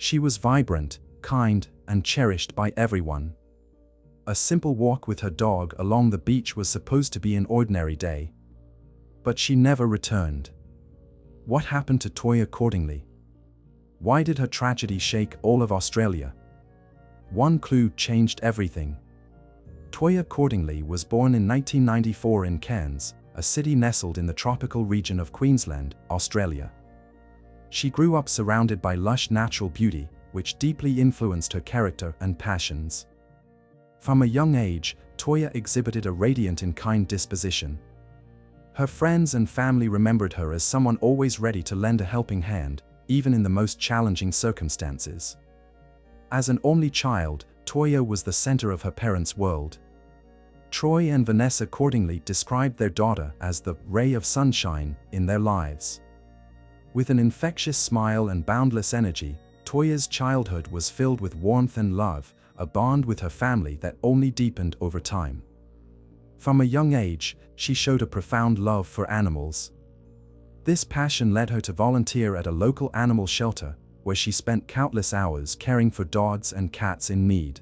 She was vibrant, kind, and cherished by everyone. A simple walk with her dog along the beach was supposed to be an ordinary day. But she never returned. What happened to Toyah Cordingley? Why did her tragedy shake all of Australia? One clue changed everything. Toyah Cordingley was born in 1994 in Cairns, a city nestled in the tropical region of Queensland, Australia. She grew up surrounded by lush natural beauty, which deeply influenced her character and passions. From a young age, Toyah exhibited a radiant and kind disposition. Her friends and family remembered her as someone always ready to lend a helping hand, even in the most challenging circumstances. As an only child, Toyah was the center of her parents' world. Troy and Vanessa Cordingley described their daughter as the ray of sunshine in their lives. With an infectious smile and boundless energy, Toyah's childhood was filled with warmth and love, a bond with her family that only deepened over time. From a young age, she showed a profound love for animals. This passion led her to volunteer at a local animal shelter, where she spent countless hours caring for dogs and cats in need.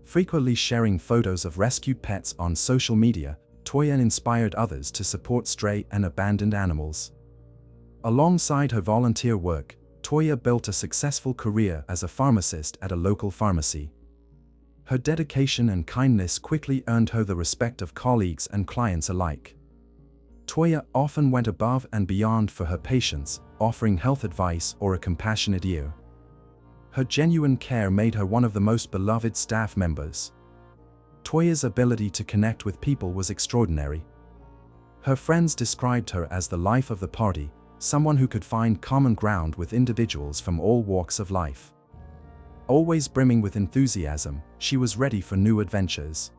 Frequently sharing photos of rescued pets on social media, Toyah inspired others to support stray and abandoned animals. Alongside her volunteer work, Toyah built a successful career as a pharmacist at a local pharmacy. Her dedication and kindness quickly earned her the respect of colleagues and clients alike. Toyah often went above and beyond for her patients, offering health advice or a compassionate ear. Her genuine care made her one of the most beloved staff members. Toyah's ability to connect with people was extraordinary. Her friends described her as the life of the party, someone who could find common ground with individuals from all walks of life. Always brimming with enthusiasm, she was ready for new adventures.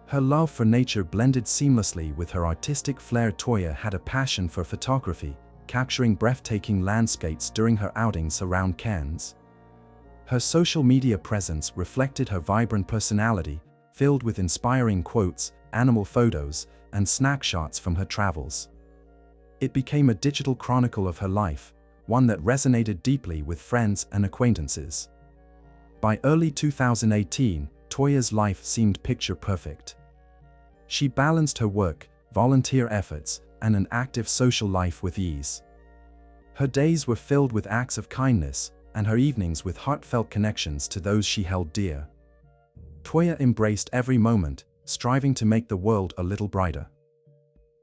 Her love for nature blended seamlessly with her artistic flair. Toyah had a passion for photography, capturing breathtaking landscapes during her outings around Cairns. Her social media presence reflected her vibrant personality, filled with inspiring quotes, animal photos, and snapshots from her travels. It became a digital chronicle of her life, one that resonated deeply with friends and acquaintances. By early 2018, Toyah's life seemed picture-perfect. She balanced her work, volunteer efforts, and an active social life with ease. Her days were filled with acts of kindness, and her evenings with heartfelt connections to those she held dear. Toyah embraced every moment, striving to make the world a little brighter.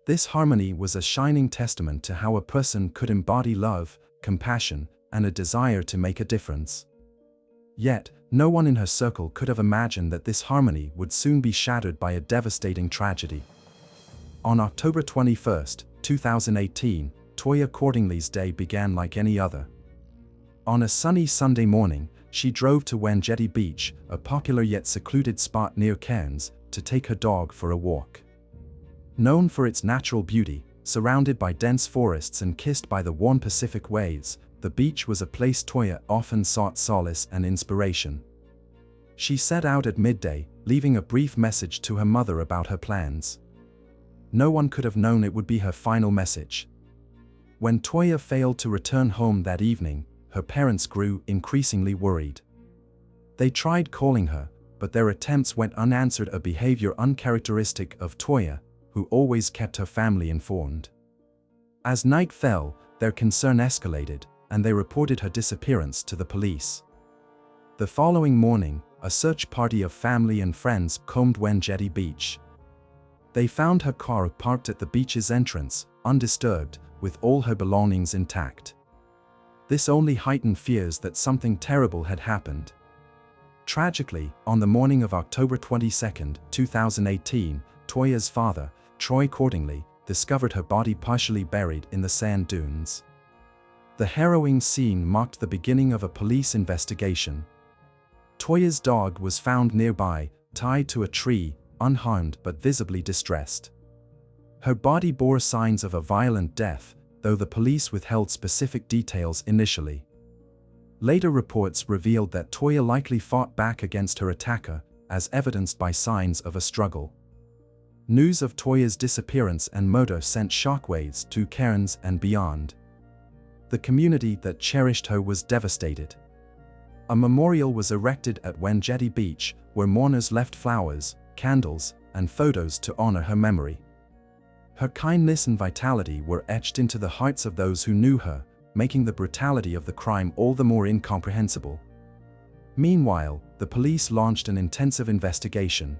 This harmony was a shining testament to how a person could embody love, compassion, and a desire to make a difference. Yet, no one in her circle could have imagined that this harmony would soon be shattered by a devastating tragedy. On October 21, 2018, Toyah Cordingley's day began like any other. On a sunny Sunday morning, she drove to Wanjetty Beach, a popular yet secluded spot near Cairns, to take her dog for a walk. Known for its natural beauty, surrounded by dense forests and kissed by the warm Pacific waves, the beach was a place Toyah often sought solace and inspiration. She set out at midday, leaving a brief message to her mother about her plans. No one could have known it would be her final message. When Toyah failed to return home that evening, her parents grew increasingly worried. They tried calling her, but their attempts went unanswered, a behavior uncharacteristic of Toyah, who always kept her family informed. As night fell, their concern escalated, and they reported her disappearance to the police. The following morning, a search party of family and friends combed Wanjetty Beach. They found her car parked at the beach's entrance, undisturbed, with all her belongings intact. This only heightened fears that something terrible had happened. Tragically, on the morning of October 22, 2018, Toyah's father, Toyah Cordingley, discovered her body partially buried in the sand dunes. The harrowing scene marked the beginning of a police investigation. Toyah's dog was found nearby, tied to a tree, unharmed but visibly distressed. Her body bore signs of a violent death, though the police withheld specific details initially. Later reports revealed that Toyah likely fought back against her attacker, as evidenced by signs of a struggle. News of Toyah's disappearance and murder sent shockwaves to Cairns and beyond. The community that cherished her was devastated. A memorial was erected at Wenjeti Beach, where mourners left flowers, candles, and photos to honor her memory. Her kindness and vitality were etched into the hearts of those who knew her, making the brutality of the crime all the more incomprehensible. Meanwhile, the police launched an intensive investigation.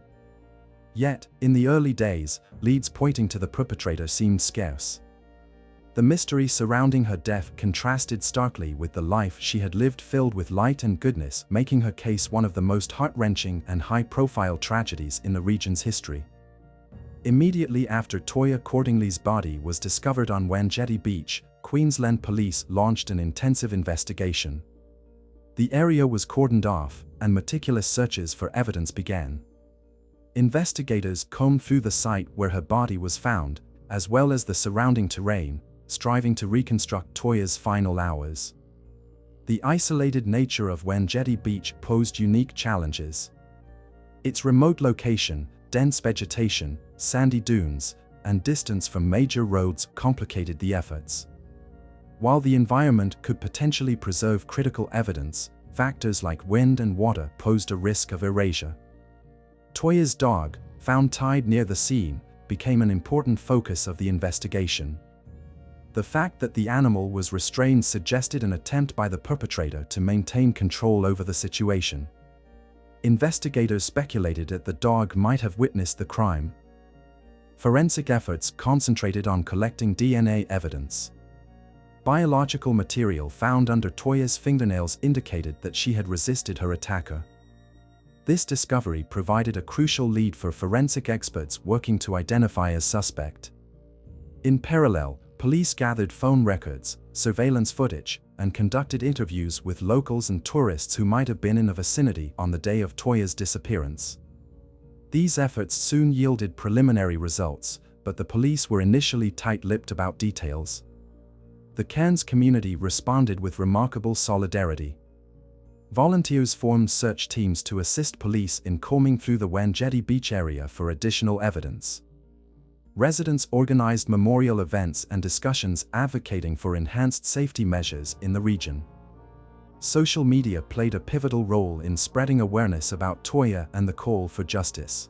Yet, in the early days, leads pointing to the perpetrator seemed scarce. The mystery surrounding her death contrasted starkly with the life she had lived, filled with light and goodness, making her case one of the most heart-wrenching and high-profile tragedies in the region's history. Immediately after Toyah Cordingley's body was discovered on Wenjeti Beach, Queensland Police launched an intensive investigation. The area was cordoned off, and meticulous searches for evidence began. Investigators combed through the site where her body was found, as well as the surrounding terrain, striving to reconstruct Toyah's final hours. The isolated nature of Wenjeti Beach posed unique challenges. Its remote location, dense vegetation, sandy dunes, and distance from major roads complicated the efforts. While the environment could potentially preserve critical evidence, factors like wind and water posed a risk of erasure. Toyah's dog, found tied near the scene, became an important focus of the investigation. The fact that the animal was restrained suggested an attempt by the perpetrator to maintain control over the situation. Investigators speculated that the dog might have witnessed the crime. Forensic efforts concentrated on collecting DNA evidence. Biological material found under Toyah's fingernails indicated that she had resisted her attacker. This discovery provided a crucial lead for forensic experts working to identify a suspect. In parallel, police gathered phone records, surveillance footage, and conducted interviews with locals and tourists who might have been in the vicinity on the day of Toyah's disappearance. These efforts soon yielded preliminary results, but the police were initially tight-lipped about details. The Cairns community responded with remarkable solidarity. Volunteers formed search teams to assist police in combing through the Wenjeti Beach area for additional evidence. Residents organized memorial events and discussions advocating for enhanced safety measures in the region. Social media played a pivotal role in spreading awareness about Toyah and the call for justice.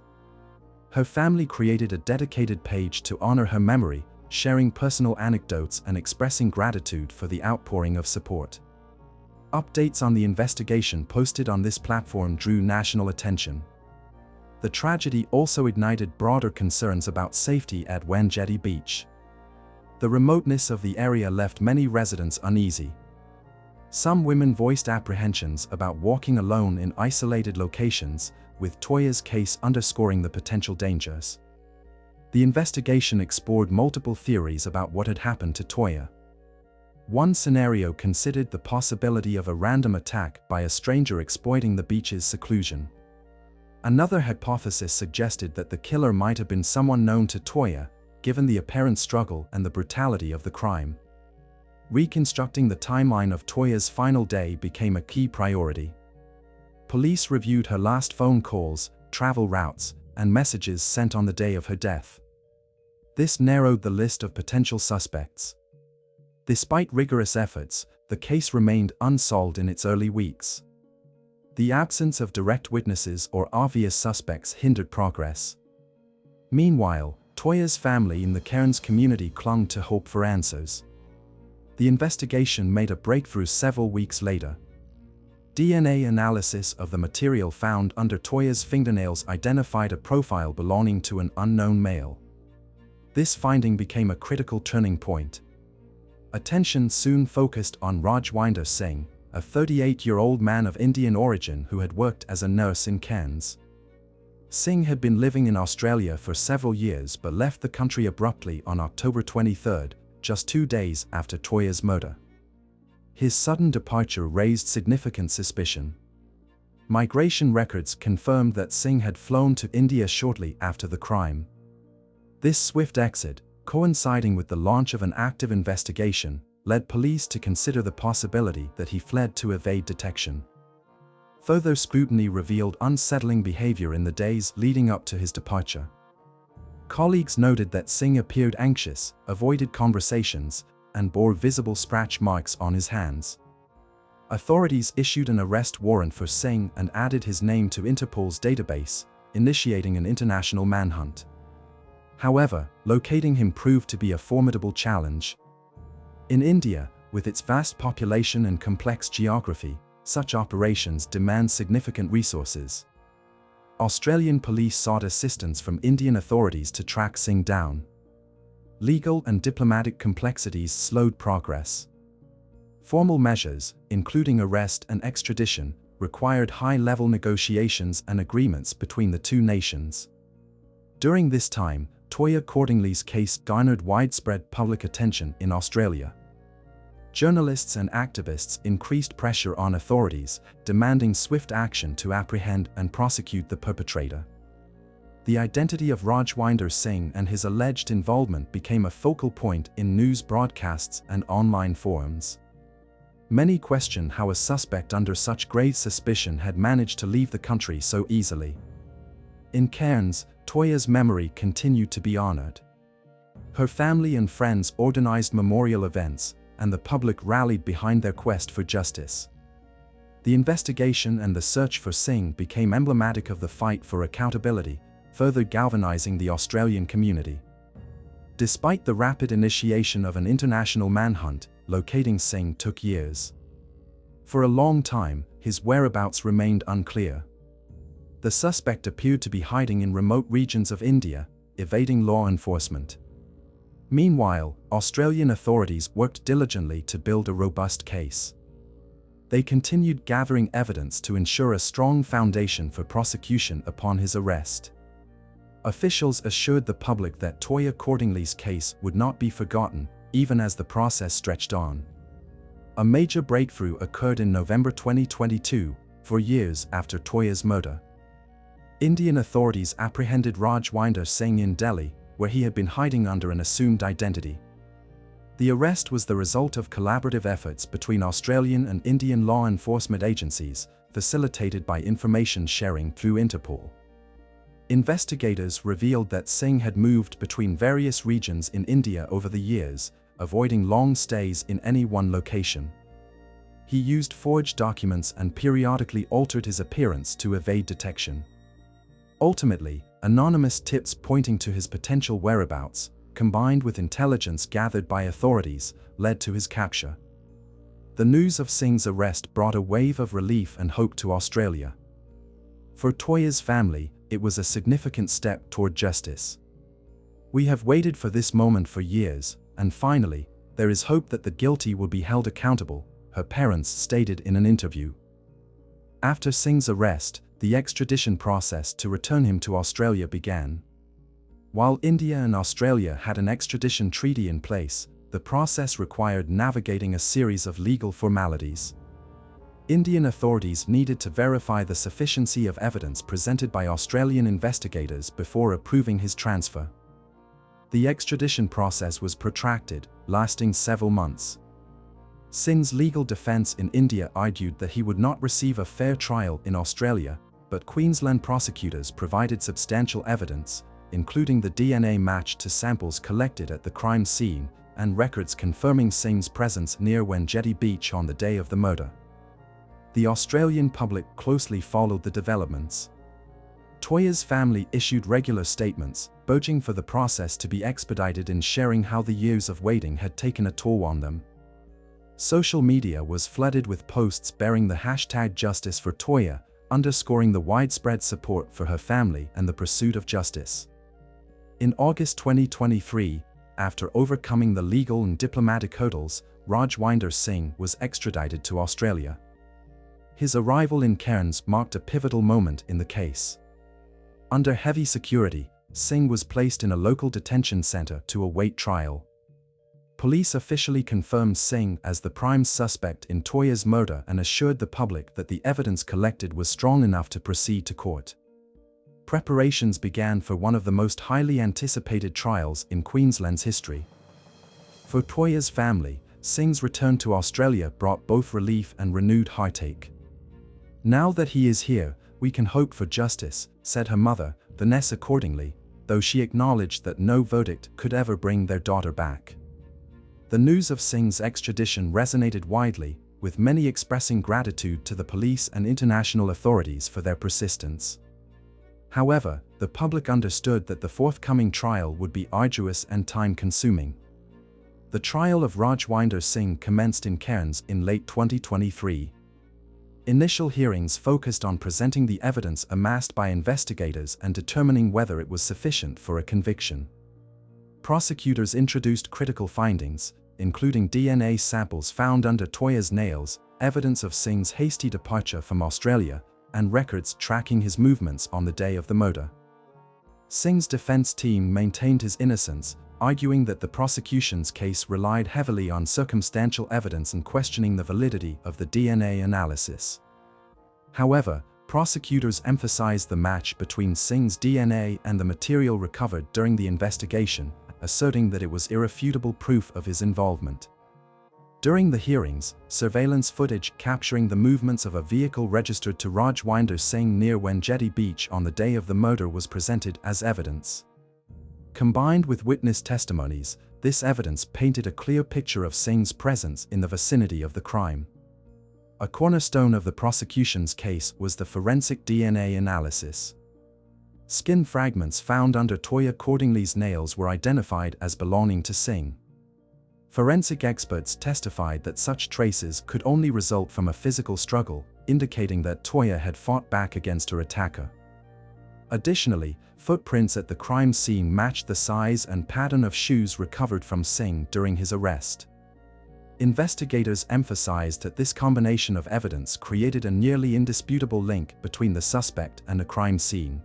Her family created a dedicated page to honor her memory, sharing personal anecdotes and expressing gratitude for the outpouring of support. Updates on the investigation posted on this platform drew national attention. The tragedy also ignited broader concerns about safety at Wenjeti Beach. The remoteness of the area left many residents uneasy. Some women voiced apprehensions about walking alone in isolated locations, with Toyah's case underscoring the potential dangers. The investigation explored multiple theories about what had happened to Toyah. One scenario considered the possibility of a random attack by a stranger exploiting the beach's seclusion. Another hypothesis suggested that the killer might have been someone known to Toyah, given the apparent struggle and the brutality of the crime. Reconstructing the timeline of Toyah's final day became a key priority. Police reviewed her last phone calls, travel routes, and messages sent on the day of her death. This narrowed the list of potential suspects. Despite rigorous efforts, the case remained unsolved in its early weeks. The absence of direct witnesses or obvious suspects hindered progress. Meanwhile, Toyah's family in the Cairns community clung to hope for answers. The investigation made a breakthrough several weeks later. DNA analysis of the material found under Toyah's fingernails identified a profile belonging to an unknown male. This finding became a critical turning point. Attention soon focused on Rajwinder Singh, a 38-year-old man of Indian origin who had worked as a nurse in Cairns. Singh had been living in Australia for several years but left the country abruptly on October 23, just 2 days after Toyah's murder. His sudden departure raised significant suspicion. Migration records confirmed that Singh had flown to India shortly after the crime. This swift exit, coinciding with the launch of an active investigation, led police to consider the possibility that he fled to evade detection. Further scrutiny revealed unsettling behavior in the days leading up to his departure. Colleagues noted that Singh appeared anxious, avoided conversations, and bore visible scratch marks on his hands. Authorities issued an arrest warrant for Singh and added his name to Interpol's database, initiating an international manhunt. However, locating him proved to be a formidable challenge. In India, with its vast population and complex geography, such operations demand significant resources. Australian police sought assistance from Indian authorities to track Singh down. Legal and diplomatic complexities slowed progress. Formal measures, including arrest and extradition, required high-level negotiations and agreements between the two nations. During this time, Toyah Cordingley's case garnered widespread public attention in Australia. Journalists and activists increased pressure on authorities, demanding swift action to apprehend and prosecute the perpetrator. The identity of Rajwinder Singh and his alleged involvement became a focal point in news broadcasts and online forums. Many question how a suspect under such grave suspicion had managed to leave the country so easily. In Cairns, Toyah's memory continued to be honored. Her family and friends organized memorial events, and the public rallied behind their quest for justice. The investigation and the search for Singh became emblematic of the fight for accountability, further galvanizing the Australian community. Despite the rapid initiation of an international manhunt, locating Singh took years. For a long time, his whereabouts remained unclear. The suspect appeared to be hiding in remote regions of India, evading law enforcement. Meanwhile, Australian authorities worked diligently to build a robust case. They continued gathering evidence to ensure a strong foundation for prosecution upon his arrest. Officials assured the public that Toyah Cordingley's case would not be forgotten, even as the process stretched on. A major breakthrough occurred in November 2022, 4 years after Toyah's murder. Indian authorities apprehended Rajwinder Singh in Delhi, where he had been hiding under an assumed identity. The arrest was the result of collaborative efforts between Australian and Indian law enforcement agencies, facilitated by information sharing through Interpol. Investigators revealed that Singh had moved between various regions in India over the years, avoiding long stays in any one location. He used forged documents and periodically altered his appearance to evade detection. Ultimately, anonymous tips pointing to his potential whereabouts, combined with intelligence gathered by authorities, led to his capture. The news of Singh's arrest brought a wave of relief and hope to Australia. For Toyah's family, it was a significant step toward justice. "We have waited for this moment for years, and finally, there is hope that the guilty will be held accountable," her parents stated in an interview. After Singh's arrest, the extradition process to return him to Australia began. While India and Australia had an extradition treaty in place, the process required navigating a series of legal formalities. Indian authorities needed to verify the sufficiency of evidence presented by Australian investigators before approving his transfer. The extradition process was protracted, lasting several months. Singh's legal defense in India argued that he would not receive a fair trial in Australia, but Queensland prosecutors provided substantial evidence, including the DNA match to samples collected at the crime scene and records confirming Singh's presence near Wenjetty Beach on the day of the murder. The Australian public closely followed the developments. Toyah's family issued regular statements, urging for the process to be expedited and sharing how the years of waiting had taken a toll on them. Social media was flooded with posts bearing the hashtag Justice for Toyah, underscoring the widespread support for her family and the pursuit of justice. In August 2023, after overcoming the legal and diplomatic hurdles, Rajwinder Singh was extradited to Australia. His arrival in Cairns marked a pivotal moment in the case. Under heavy security, Singh was placed in a local detention centre to await trial. Police officially confirmed Singh as the prime suspect in Toyah's murder and assured the public that the evidence collected was strong enough to proceed to court. Preparations began for one of the most highly anticipated trials in Queensland's history. For Toyah's family, Singh's return to Australia brought both relief and renewed heartache. "Now that he is here, we can hope for justice," said her mother, Toyah Cordingley, though she acknowledged that no verdict could ever bring their daughter back. The news of Singh's extradition resonated widely, with many expressing gratitude to the police and international authorities for their persistence. However, the public understood that the forthcoming trial would be arduous and time-consuming. The trial of Rajwinder Singh commenced in Cairns in late 2023. Initial hearings focused on presenting the evidence amassed by investigators and determining whether it was sufficient for a conviction. Prosecutors introduced critical findings, including DNA samples found under Toyah's nails, evidence of Singh's hasty departure from Australia, and records tracking his movements on the day of the murder. Singh's defense team maintained his innocence, arguing that the prosecution's case relied heavily on circumstantial evidence and questioning the validity of the DNA analysis. However, prosecutors emphasized the match between Singh's DNA and the material recovered during the investigation, asserting that it was irrefutable proof of his involvement. During the hearings, surveillance footage capturing the movements of a vehicle registered to Rajwinder Singh near Wenjetty Beach on the day of the murder was presented as evidence. Combined with witness testimonies, this evidence painted a clear picture of Singh's presence in the vicinity of the crime. A cornerstone of the prosecution's case was the forensic DNA analysis. Skin fragments found under Toyah Cordingley's nails were identified as belonging to Singh. Forensic experts testified that such traces could only result from a physical struggle, indicating that Toyah had fought back against her attacker. Additionally, footprints at the crime scene matched the size and pattern of shoes recovered from Singh during his arrest. Investigators emphasized that this combination of evidence created a nearly indisputable link between the suspect and the crime scene.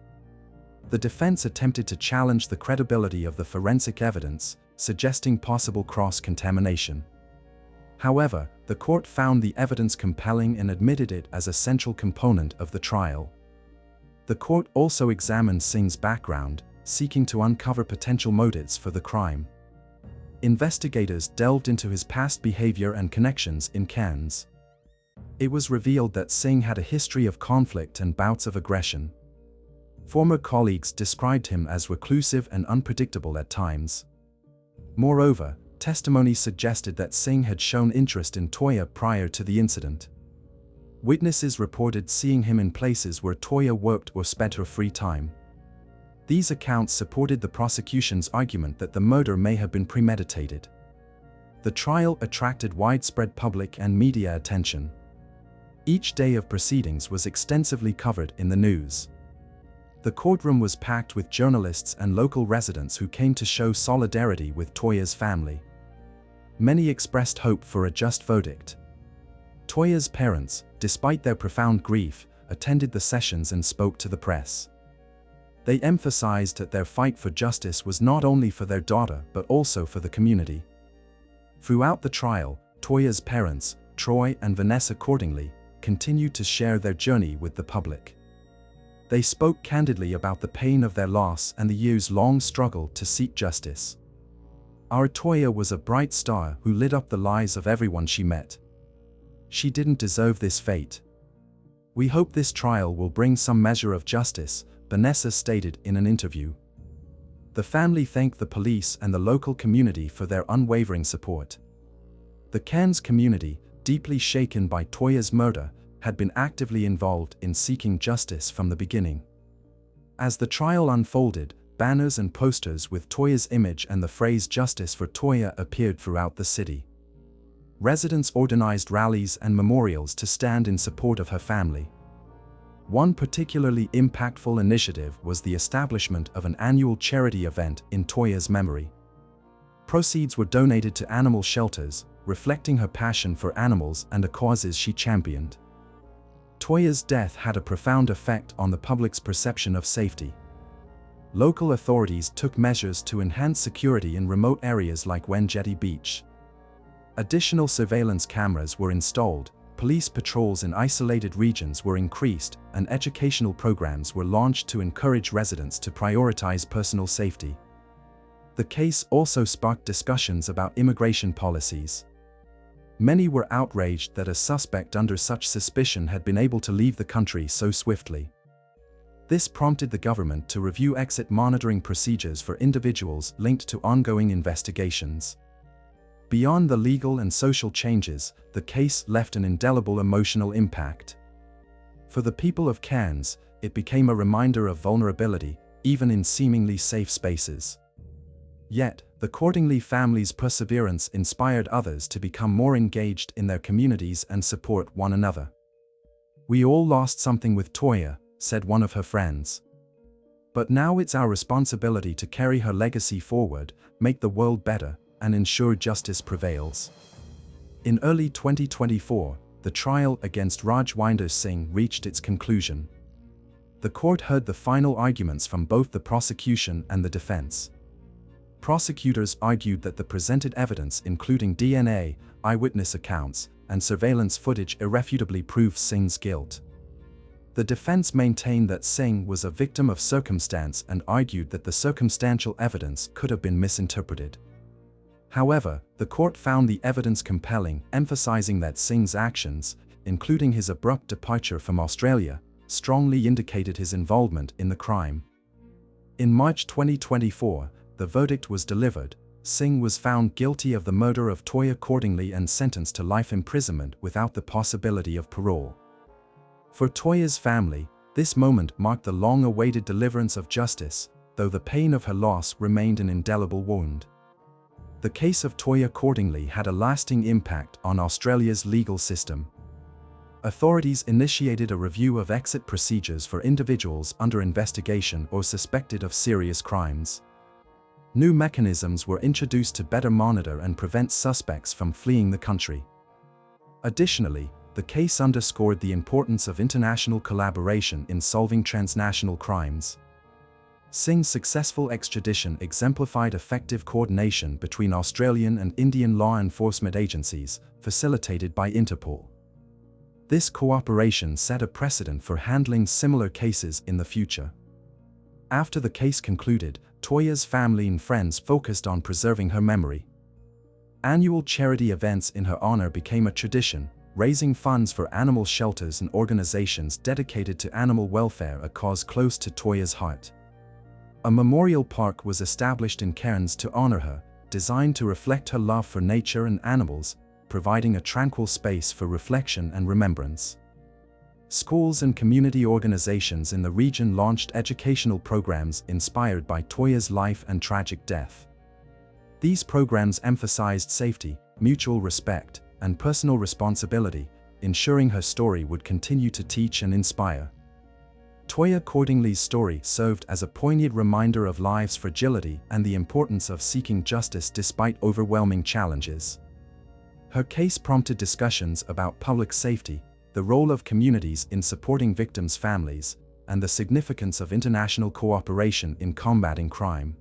The defense attempted to challenge the credibility of the forensic evidence, suggesting possible cross-contamination. However, the court found the evidence compelling and admitted it as a central component of the trial. The court also examined Singh's background, seeking to uncover potential motives for the crime. Investigators delved into his past behavior and connections in Cairns. It was revealed that Singh had a history of conflict and bouts of aggression. Former colleagues described him as reclusive and unpredictable at times. Moreover, testimony suggested that Singh had shown interest in Toyah prior to the incident. Witnesses reported seeing him in places where Toyah worked or spent her free time. These accounts supported the prosecution's argument that the murder may have been premeditated. The trial attracted widespread public and media attention. Each day of proceedings was extensively covered in the news. The courtroom was packed with journalists and local residents who came to show solidarity with Toyah's family. Many expressed hope for a just verdict. Toyah's parents, despite their profound grief, attended the sessions and spoke to the press. They emphasized that their fight for justice was not only for their daughter but also for the community. Throughout the trial, Toyah's parents, Troy and Vanessa Cordingley, continued to share their journey with the public. They spoke candidly about the pain of their loss and the years-long struggle to seek justice. "Our Toyah was a bright star who lit up the lives of everyone she met. She didn't deserve this fate. We hope this trial will bring some measure of justice," Vanessa stated in an interview. The family thanked the police and the local community for their unwavering support. The Cairns community, deeply shaken by Toyah's murder, had been actively involved in seeking justice from the beginning. As the trial unfolded, banners and posters with Toyah's image and the phrase "Justice for Toyah" appeared throughout the city. Residents organized rallies and memorials to stand in support of her family. One particularly impactful initiative was the establishment of an annual charity event in Toyah's memory. Proceeds were donated to animal shelters, reflecting her passion for animals and the causes she championed. Toyah's death had a profound effect on the public's perception of safety. Local authorities took measures to enhance security in remote areas like Wenjetty Beach. Additional surveillance cameras were installed, police patrols in isolated regions were increased, and educational programs were launched to encourage residents to prioritize personal safety. The case also sparked discussions about immigration policies. Many were outraged that a suspect under such suspicion had been able to leave the country so swiftly. This prompted the government to review exit monitoring procedures for individuals linked to ongoing investigations. Beyond the legal and social changes, the case left an indelible emotional impact. For the people of Cairns, it became a reminder of vulnerability, even in seemingly safe spaces. Yet, the Cordingley family's perseverance inspired others to become more engaged in their communities and support one another. "We all lost something with Toyah," said one of her friends. "But now it's our responsibility to carry her legacy forward, make the world better, and ensure justice prevails." In early 2024, the trial against Rajwinder Singh reached its conclusion. The court heard the final arguments from both the prosecution and the defense. Prosecutors argued that the presented evidence, including DNA, eyewitness accounts, and surveillance footage, irrefutably proves Singh's guilt. The defense maintained that Singh was a victim of circumstance and argued that the circumstantial evidence could have been misinterpreted. However, the court found the evidence compelling, emphasizing that Singh's actions, including his abrupt departure from Australia, strongly indicated his involvement in the crime. In March 2024, the verdict was delivered. Singh was found guilty of the murder of Toyah Cordingley and sentenced to life imprisonment without the possibility of parole. For Toyah's family, this moment marked the long-awaited deliverance of justice, though the pain of her loss remained an indelible wound. The case of Toyah Cordingley had a lasting impact on Australia's legal system. Authorities initiated a review of exit procedures for individuals under investigation or suspected of serious crimes. New mechanisms were introduced to better monitor and prevent suspects from fleeing the country. Additionally, the case underscored the importance of international collaboration in solving transnational crimes. Singh's successful extradition exemplified effective coordination between Australian and Indian law enforcement agencies, facilitated by Interpol. This cooperation set a precedent for handling similar cases in the future. After the case concluded, Toyah's family and friends focused on preserving her memory. Annual charity events in her honor became a tradition, raising funds for animal shelters and organizations dedicated to animal welfare, a cause close to Toyah's heart. A memorial park was established in Cairns to honor her, designed to reflect her love for nature and animals, providing a tranquil space for reflection and remembrance. Schools and community organizations in the region launched educational programs inspired by Toyah's life and tragic death. These programs emphasized safety, mutual respect, and personal responsibility, ensuring her story would continue to teach and inspire. Toyah Cordingley's story served as a poignant reminder of life's fragility and the importance of seeking justice despite overwhelming challenges. Her case prompted discussions about public safety, the role of communities in supporting victims' families, and the significance of international cooperation in combating crime.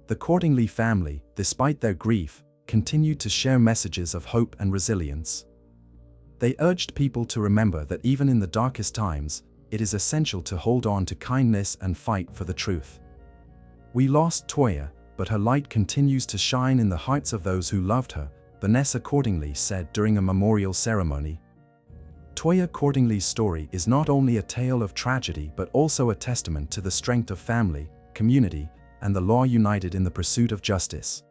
The Cordingley family, despite their grief, continued to share messages of hope and resilience. They urged people to remember that even in the darkest times, it is essential to hold on to kindness and fight for the truth. "We lost Toyah, but her light continues to shine in the hearts of those who loved her," Vanessa Cordingley said during a memorial ceremony. Toyah Cordingley's story is not only a tale of tragedy but also a testament to the strength of family, community, and the law united in the pursuit of justice.